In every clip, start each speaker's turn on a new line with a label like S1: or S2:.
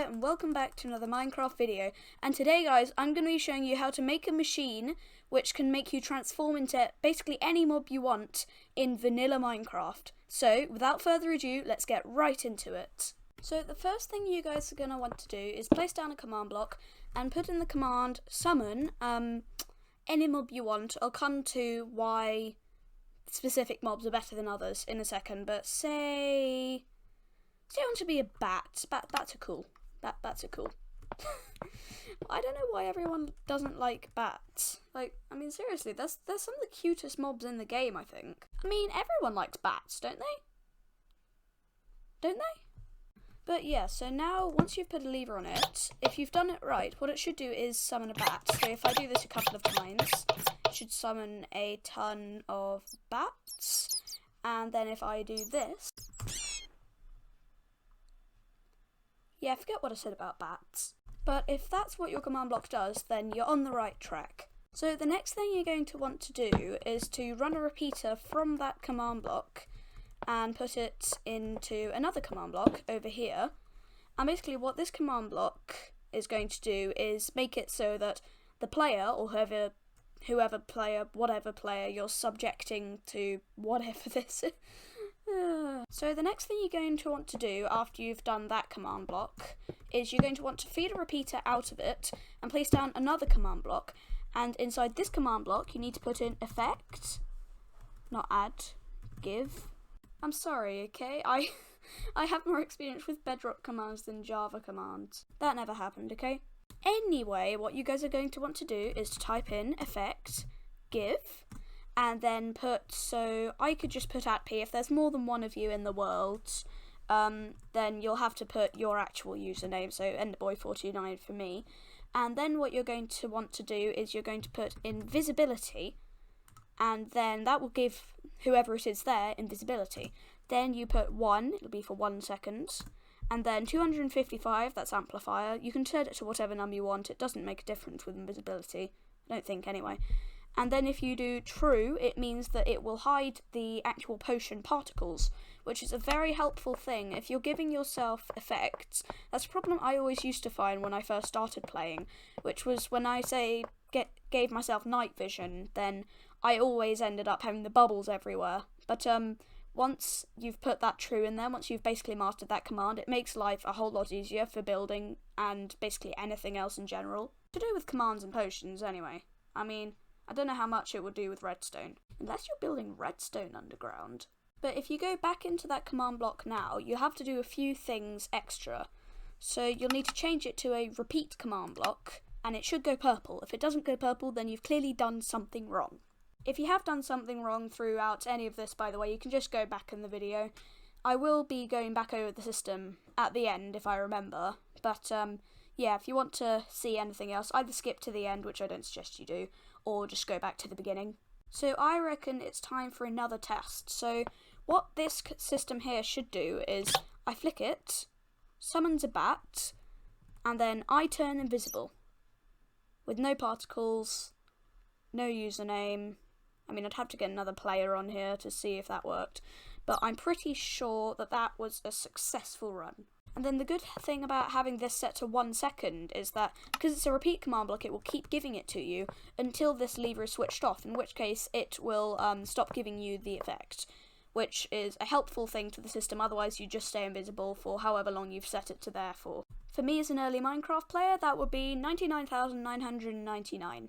S1: there, and welcome back to another Minecraft video. And today, guys, I'm going to be showing you how to make a machine which can make you transform into basically any mob you want in vanilla Minecraft. So, without further ado, let's get right into it. So, the first thing you guys are going to want to do is place down a command block and put in the command summon any mob you want. I'll come to why specific mobs are better than others in a second, but say I want to be a bat. Bats are cool. Bats are cool. I don't know why everyone doesn't like bats. Like, I mean, seriously, there's some of the cutest mobs in the game, I think. I mean, everyone likes bats, don't they? Don't they? But yeah, so now, once you've put a lever on it, if you've done it right, what it should do is summon a bat. So if I do this a couple of times, it should summon a ton of bats. And then if I do this... Yeah, forget what I said about bats. But if that's what your command block does, then you're on the right track. So the next thing you're going to want to do is to run a repeater from that command block and put it into another command block over here. And basically what this command block is going to do is make it so that the player, or whatever player you're subjecting to whatever this is. So the next thing you're going to want to do after you've done that command block is you're going to want to feed a repeater out of it and place down another command block, and inside this command block you need to put in effect, not add, give. I'm sorry, okay? I have more experience with Bedrock commands than Java commands. That never happened, okay? Anyway, what you guys are going to want to do is to type in effect, give, and then put, so I could just put @p. If there's more than one of you in the world, then you'll have to put your actual username, so Enderboy49 for me. And then what you're going to want to do is you're going to put invisibility, and then that will give whoever it is there invisibility. Then you put 1, it'll be for 1 second, and then 255, that's amplifier. You can set it to whatever number you want, it doesn't make a difference with invisibility, I don't think anyway. And then if you do true, it means that it will hide the actual potion particles, which is a very helpful thing if you're giving yourself effects. That's a problem I always used to find when I first started playing, which was when I gave myself night vision, then I always ended up having the bubbles everywhere. But once you've put that true in there, once you've basically mastered that command, it makes life a whole lot easier for building and basically anything else in general. To do with commands and potions anyway. I mean, I don't know how much it would do with redstone, unless you're building redstone underground. But if you go back into that command block now, you have to do a few things extra. So you'll need to change it to a repeat command block, and it should go purple. If it doesn't go purple, then you've clearly done something wrong. If you have done something wrong throughout any of this, by the way, you can just go back in the video. I will be going back over the system at the end, if I remember. But, yeah, if you want to see anything else, either skip to the end, which I don't suggest you do, or just go back to the beginning. So I reckon it's time for another test. So what this system here should do is I flick it, summons a bat, and then I turn invisible. With no particles, no username. I mean, I'd have to get another player on here to see if that worked, but I'm pretty sure that that was a successful run. And then the good thing about having this set to 1 second is that because it's a repeat command block, it will keep giving it to you until this lever is switched off, in which case it will stop giving you the effect, which is a helpful thing to the system. Otherwise you just stay invisible for however long you've set it to there for. For me as an early Minecraft player, that would be 99,999.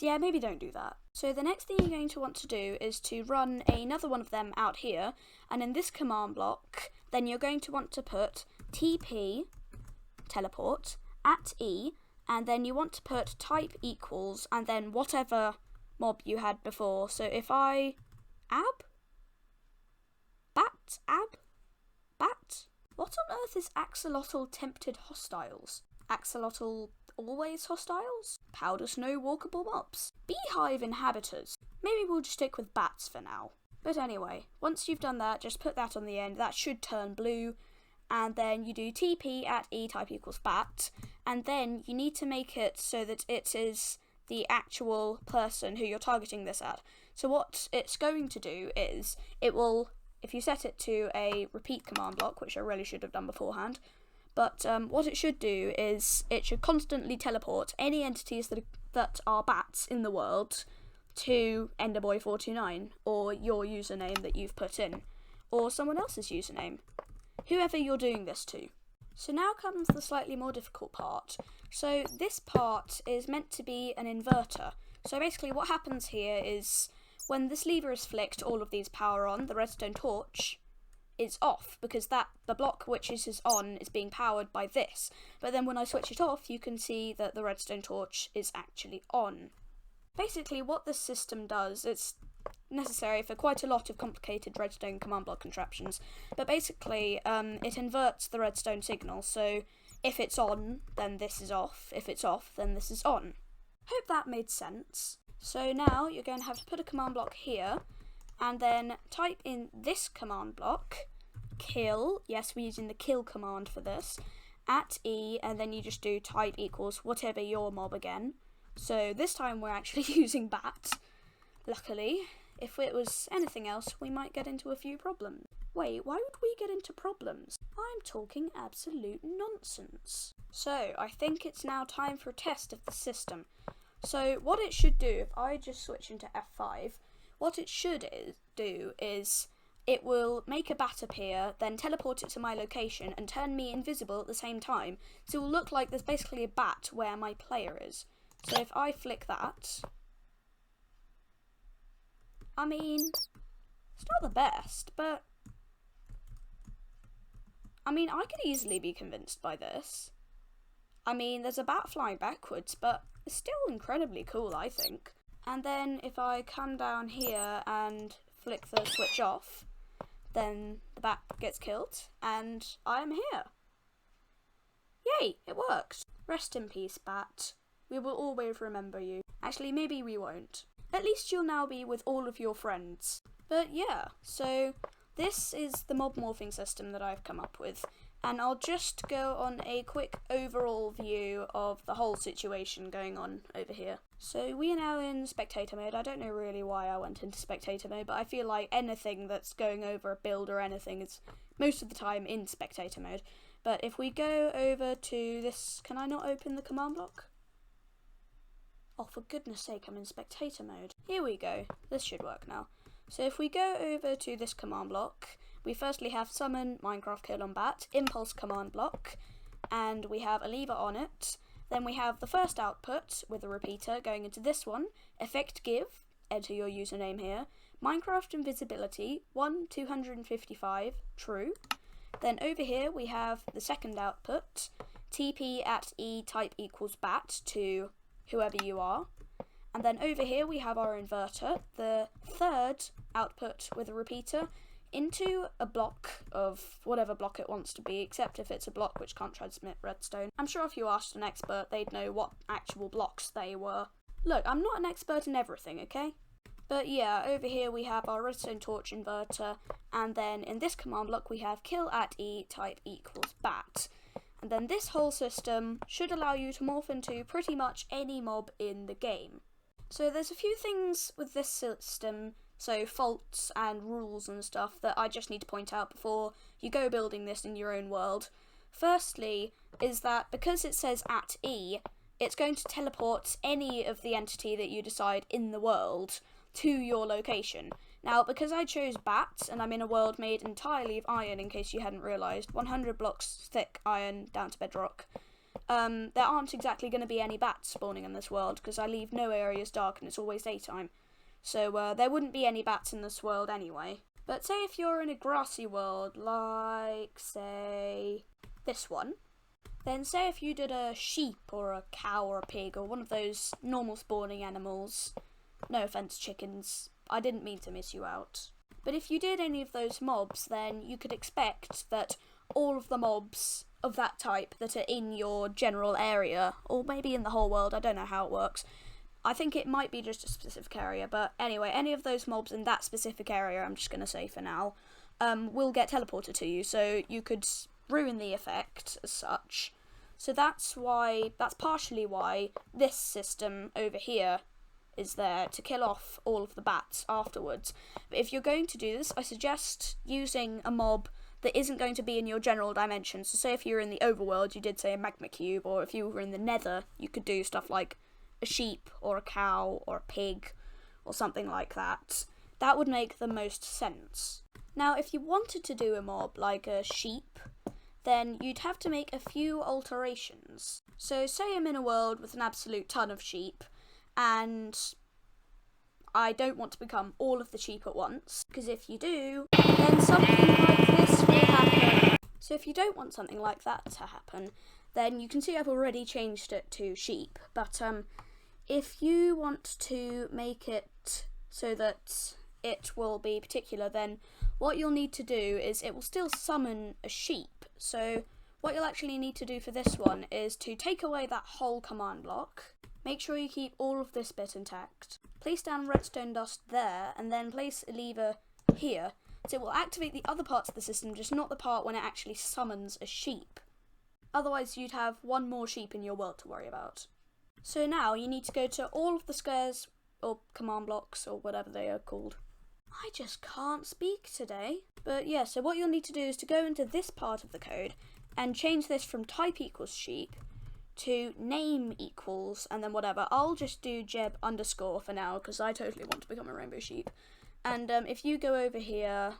S1: Yeah, maybe don't do that. So the next thing you're going to want to do is to run another one of them out here, and in this command block, then you're going to want to put TP, teleport, @E, and then you want to put type equals, and then whatever mob you had before. So if I, bat, what on earth is axolotl tempted hostiles? Axolotl always hostiles? Powder snow walkable mobs? Beehive inhabitors? Maybe we'll just stick with bats for now. But anyway, once you've done that, just put that on the end. That should turn blue. And then you do TP @E type equals bat. And then you need to make it so that it is the actual person who you're targeting this at. So what it's going to do is, it will, if you set it to a repeat command block, which I really should have done beforehand, But what it should do is it should constantly teleport any entities that are bats in the world to Enderboy429, or your username that you've put in, or someone else's username, whoever you're doing this to. So now comes the slightly more difficult part. So this part is meant to be an inverter. So basically what happens here is when this lever is flicked, all of these power on, the redstone torch is off, because the block which is on is being powered by this. But then when I switch it off, you can see that the redstone torch is actually on. Basically what this system does, it's necessary for quite a lot of complicated redstone command block contraptions, but basically it inverts the redstone signal, so if it's on, then this is off, if it's off, then this is on. Hope that made sense. So now you're going to have to put a command block here, and then type in this command block, kill, yes, we're using the kill command for this, at E, and then you just do type equals whatever your mob again. So this time we're actually using bat. Luckily, if it was anything else, we might get into a few problems. Wait, why would we get into problems? I'm talking absolute nonsense. So I think it's now time for a test of the system. So what it should do, if I just switch into F5, what it should do is it will make a bat appear, then teleport it to my location and turn me invisible at the same time. So it will look like there's basically a bat where my player is. So if I flick that, I mean, it's not the best, but I mean, I could easily be convinced by this. I mean, there's a bat flying backwards, but it's still incredibly cool, I think. And then if I come down here and flick the switch off, then the bat gets killed, and I'm here. Yay, it worked. Rest in peace, bat. We will always remember you. Actually, maybe we won't. At least you'll now be with all of your friends. But yeah, so this is the mob morphing system that I've come up with, and I'll just go on a quick overall view of the whole situation going on over here. So we are now in spectator mode. I don't know really why I went into spectator mode, but I feel like anything that's going over a build or anything is most of the time in spectator mode. But if we go over to this, can I not open the command block? Oh, for goodness sake, I'm in spectator mode. Here we go. This should work now. So if we go over to this command block, we firstly have summon Minecraft kill on bat, impulse command block, and we have a lever on it. Then we have the first output with a repeater going into this one, effect give, enter your username here, Minecraft invisibility, 1/255, true. Then over here we have the second output, TP at E type equals bat to whoever you are. And then over here we have our inverter, the third output with a repeater, into a block of whatever block it wants to be, except if it's a block which can't transmit redstone. I'm sure if you asked an expert, they'd know what actual blocks they were. Look, I'm not an expert in everything, okay? But yeah, over here we have our redstone torch inverter, and then in this command block we have kill at E type equals bat. And then this whole system should allow you to morph into pretty much any mob in the game. So there's a few things with this system, so faults and rules and stuff, that I just need to point out before you go building this in your own world. Firstly, is that because it says at E, it's going to teleport any of the entity that you decide in the world to your location. Now, because I chose bats, and I'm in a world made entirely of iron, in case you hadn't realised, 100 blocks thick iron down to bedrock, there aren't exactly going to be any bats spawning in this world, because I leave no areas dark and it's always daytime. So there wouldn't be any bats in this world anyway. But say if you're in a grassy world, like, say, this one, then say if you did a sheep or a cow or a pig or one of those normal spawning animals, no offence chickens, I didn't mean to miss you out. But if you did any of those mobs, then you could expect that all of the mobs of that type that are in your general area, or maybe in the whole world, I don't know how it works. I think it might be just a specific area, but anyway, any of those mobs in that specific area, I'm just going to say for now, will get teleported to you, so you could ruin the effect as such. So that's partially why this system over here is there, to kill off all of the bats afterwards. But if you're going to do this, I suggest using a mob that isn't going to be in your general dimension. So say if you're in the overworld, you did say a magma cube, or if you were in the nether, you could do stuff like a sheep or a cow or a pig or something like that. That would make the most sense. Now, if you wanted to do a mob like a sheep, then you'd have to make a few alterations. So say I'm in a world with an absolute ton of sheep, and I don't want to become all of the sheep at once, because if you do, then something like this will happen. So if you don't want something like that to happen, then you can see I've already changed it to sheep, but if you want to make it so that it will be particular, then what you'll need to do is it will still summon a sheep. So what you'll actually need to do for this one is to take away that whole command block, make sure you keep all of this bit intact, place down redstone dust there, and then place a lever here, so it will activate the other parts of the system, just not the part when it actually summons a sheep. Otherwise you'd have one more sheep in your world to worry about. So now you need to go to all of the squares, or command blocks, or whatever they are called. I just can't speak today. But yeah, so what you'll need to do is to go into this part of the code and change this from type equals sheep to name equals, and then whatever. I'll just do Jeb underscore for now, because I totally want to become a rainbow sheep. And if you go over here,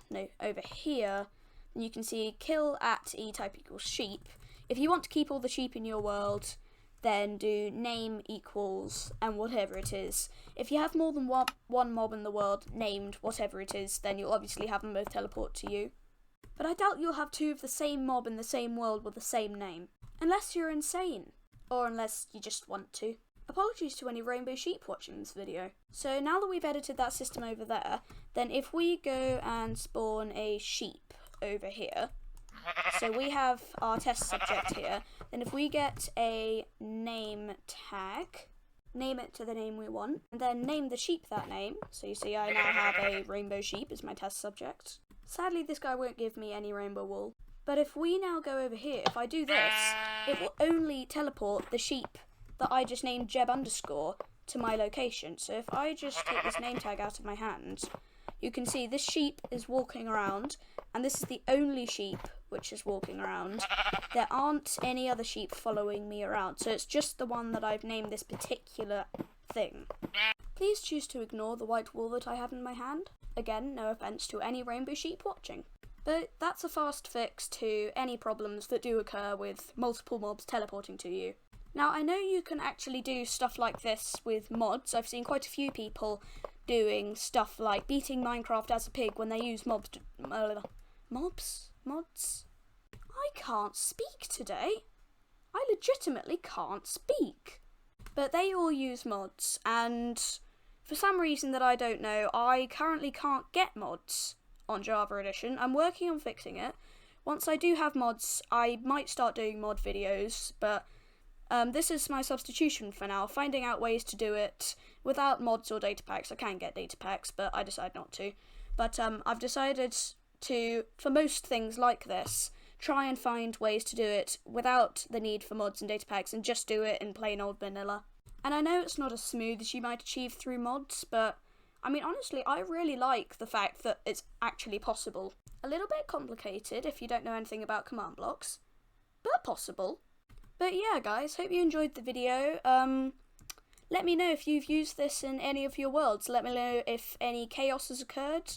S1: you can see kill at e type equals sheep. If you want to keep all the sheep in your world, then do name equals and whatever it is. If you have more than one mob in the world named whatever it is, then you'll obviously have them both teleport to you. But I doubt you'll have two of the same mob in the same world with the same name. Unless you're insane. Or unless you just want to. Apologies to any rainbow sheep watching this video. So now that we've edited that system over there, then if we go and spawn a sheep over here, so we have our test subject here, then if we get a name tag, name it to the name we want, and then name the sheep that name, so you see I now have a rainbow sheep as my test subject. Sadly this guy won't give me any rainbow wool, but if we now go over here, if I do this, it will only teleport the sheep that I just named Jeb underscore to my location. So if I just take this name tag out of my hand, you can see this sheep is walking around, and this is the only sheep which is walking around. There aren't any other sheep following me around, so it's just the one that I've named this particular thing. Please choose to ignore the white wool that I have in my hand. Again, no offence to any rainbow sheep watching. But that's a fast fix to any problems that do occur with multiple mobs teleporting to you. Now, I know you can actually do stuff like this with mods. I've seen quite a few people doing stuff like beating Minecraft as a pig when they use mods. I can't speak today. I legitimately can't speak. But they all use mods, and for some reason that I don't know, I currently can't get mods on Java Edition. I'm working on fixing it. Once I do have mods, I might start doing mod videos, but this is my substitution for now, finding out ways to do it without mods or data packs. I can get data packs, but I decide not to. But I've decided to, for most things like this, try and find ways to do it without the need for mods and data packs, and just do it in plain old vanilla. And I know it's not as smooth as you might achieve through mods, but I mean, honestly, I really like the fact that it's actually possible. A little bit complicated if you don't know anything about command blocks, but possible. But yeah, guys, hope you enjoyed the video. Let me know if you've used this in any of your worlds. Let me know if any chaos has occurred.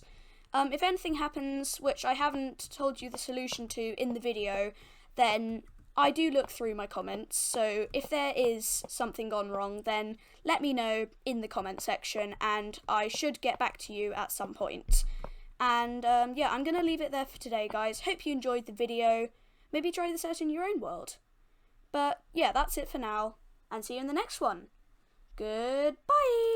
S1: If anything happens which I haven't told you the solution to in the video, then I do look through my comments, so if there is something gone wrong, then let me know in the comment section, and I should get back to you at some point. And yeah, I'm going to leave it there for today, guys. Hope you enjoyed the video. Maybe try this out in your own world. But yeah, that's it for now, and see you in the next one. Goodbye!